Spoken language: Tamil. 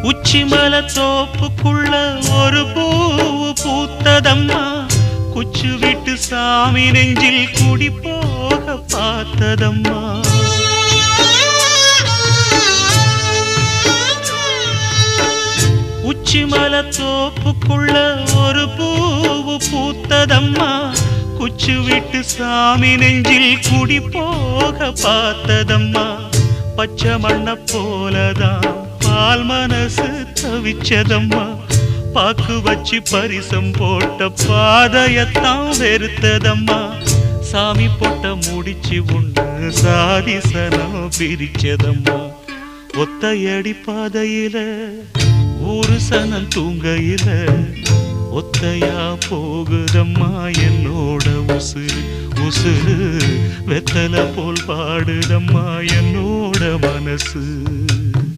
உச்சிமல தோப்புக்குள்ள ஒரு பூவு பூத்ததம்மா, குச்சு விட்டு சாமி நெஞ்சில் குடி போக பார்த்ததம்மா. உச்சிமல தோப்புக்குள்ள ஒரு பூவு பூத்ததம்மா, குச்சு விட்டு சாமி நெஞ்சில் குடி போக பார்த்ததம்மா. பச்சை மண்ண போலதான் பால் மனசு தவிச்சதம்மா, பாக்கு வச்சு பரிசம் போட்ட பாதையத்தான் வெறுத்ததம்மா. சாமி போட்ட முடிச்சு உண்டு சாதிசனம் பிரிச்சதம்மா. ஒத்தையடி பாதையில ஒரு சனம் தூங்கையில ஒத்தையா போகுதம்மா என்னோட உசுறு. உசுறு வெத்தல போல் பாடுதம்மா என்னோட மனசு.